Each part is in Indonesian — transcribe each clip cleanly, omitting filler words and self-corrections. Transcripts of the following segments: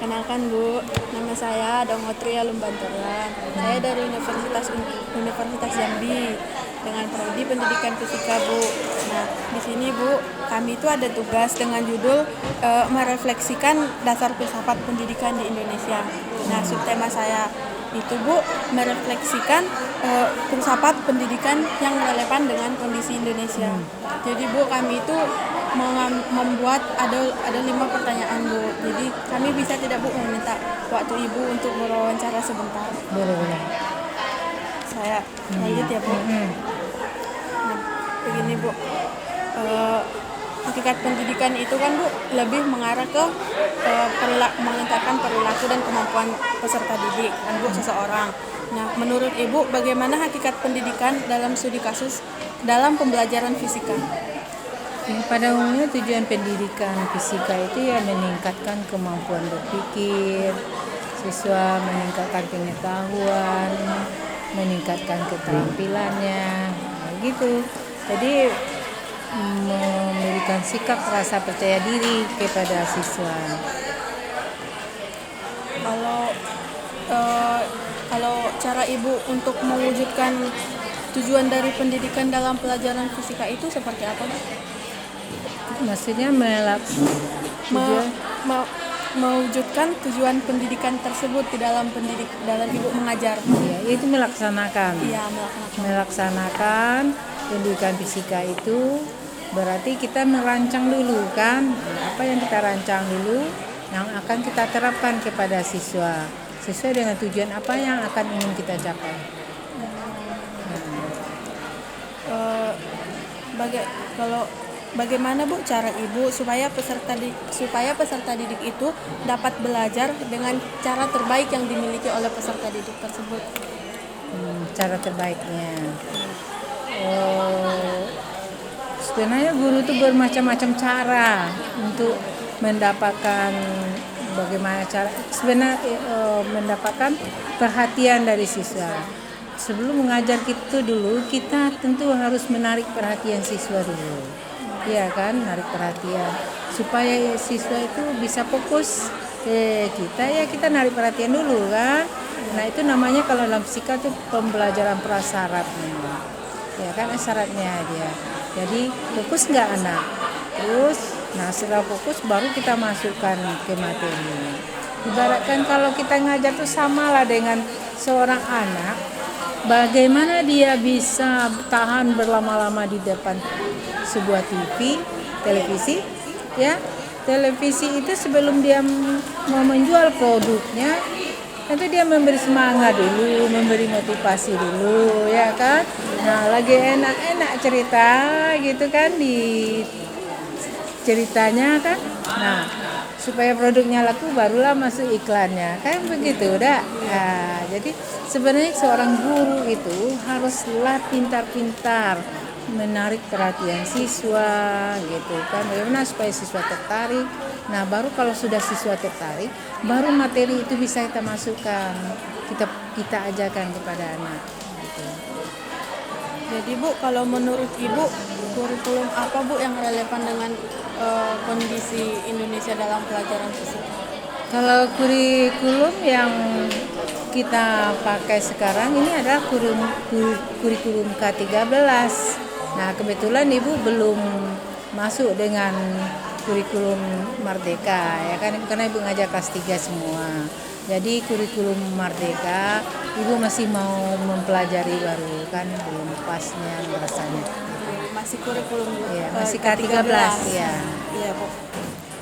Perkenalkan Bu, nama saya Dongotria Lumbantoran. Saya dari Universitas Jambi dengan prodi Pendidikan Fisika Bu. Nah, di sini Bu, kami itu ada tugas dengan judul merefleksikan dasar filsafat pendidikan di Indonesia. Nah, subtema saya itu Bu, merefleksikan filsafat pendidikan yang relevan dengan kondisi Indonesia. Jadi Bu, kami itu membuat ada 5 pertanyaan Bu. Jadi kami bisa tidak Bu meminta waktu Ibu untuk berwawancara sebentar? Boleh. Saya lanjut ya Bu. Nah, begini Bu. Hakikat pendidikan itu kan Bu lebih mengarah ke meningkatkan perilaku dan kemampuan peserta didik kan Bu seseorang. Nah, menurut Ibu bagaimana hakikat pendidikan dalam studi kasus dalam pembelajaran fisika? Pada umumnya tujuan pendidikan fisika itu ya meningkatkan kemampuan berpikir, siswa meningkatkan pengetahuan, meningkatkan keterampilannya, gitu. Jadi memberikan sikap rasa percaya diri kepada siswa. Kalau cara Ibu untuk mewujudkan tujuan dari pendidikan dalam pelajaran fisika itu seperti apa Bu? Maksudnya mewujudkan tujuan pendidikan tersebut di dalam Ibu mengajar. Ya, itu melaksanakan. Iya, Melaksanakan pendidikan fisika itu berarti kita merancang dulu kan, apa yang kita rancang dulu yang akan kita terapkan kepada siswa sesuai dengan tujuan apa yang akan ingin kita capai. Bagaimana Bu cara Ibu supaya peserta didik itu dapat belajar dengan cara terbaik yang dimiliki oleh peserta didik tersebut? Cara terbaiknya, sebenarnya guru itu bermacam-macam cara untuk mendapatkan bagaimana cara mendapatkan perhatian dari siswa. Sebelum mengajar kita tentu harus menarik perhatian siswa dulu. Ya kan, narik perhatian supaya siswa itu bisa fokus kita narik perhatian dulu kan. Nah, itu namanya kalau dalam fisika itu pembelajaran prasyarat. Ya kan, syaratnya dia. Jadi fokus nggak anak. Terus, setelah fokus baru kita masukkan ke materi. Ibaratkan kalau kita ngajar tuh samalah dengan seorang anak. Bagaimana dia bisa tahan berlama-lama di depan sebuah televisi, ya. Televisi itu sebelum dia mau menjual produknya, nanti dia memberi semangat dulu, memberi motivasi dulu, ya kan. Nah, lagi enak-enak cerita gitu kan di ceritanya kan. Nah, supaya produknya laku barulah masuk iklannya, kan begitu udah. Nah, jadi sebenarnya seorang guru itu haruslah pintar-pintar menarik perhatian siswa gitu kan, bagaimana supaya siswa tertarik. Nah, baru kalau sudah siswa tertarik, baru materi itu bisa kita masukkan, kita ajarkan kepada anak gitu. Jadi Bu, kalau menurut Ibu kurikulum apa Bu yang relevan dengan kondisi Indonesia dalam pelajaran fisika? Kalau kurikulum yang kita pakai sekarang ini adalah kurikulum K13. Nah, kebetulan Ibu belum masuk dengan kurikulum Merdeka ya kan, karena Ibu ngajar kelas 3 semua. Jadi kurikulum Merdeka Ibu masih mau mempelajari baru kan, belum pasnya rasanya. Masih kurikulum ya, masih K13 ya. Iya Bu.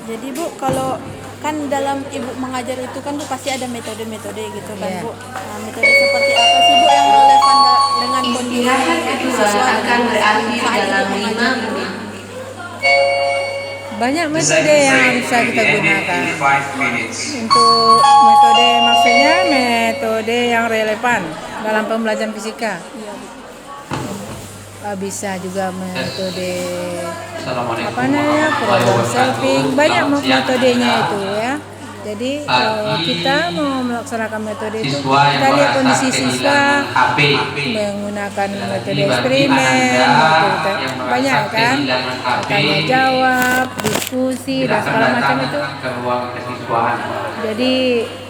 Jadi Bu, kalau kan dalam Ibu mengajar itu kan Bu pasti ada metode-metode gitu kan Bu. Nah, metode seperti apa sih Bu yang relevan dengan kondisi siswa akan berakhir dalam 5 menit. Banyak metode yang bisa kita gunakan. Untuk metode maksudnya metode yang relevan dalam pembelajaran fisika. Bisa juga metode problem solving, banyak metodenya itu ya. Jadi kita mau melaksanakan metode itu, kita lihat kondisi siswa, menggunakan metode eksperimen, banyak kan, tanya jawab, diskusi dan segala macam itu. Jadi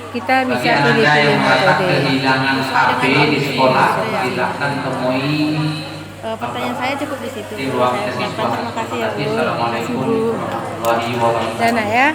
kita bisa Bagi Anda yang pilih-pilih merasa metode. kehilangan HP di sekolah, silakan temui Pertanyaan saya cukup di situ. di ruang Saya siswa. ucapkan terima kasih ya Bu. Terima kasih Assalamualaikum Bu. warahmatullahi wabarakatuh. Dan ya.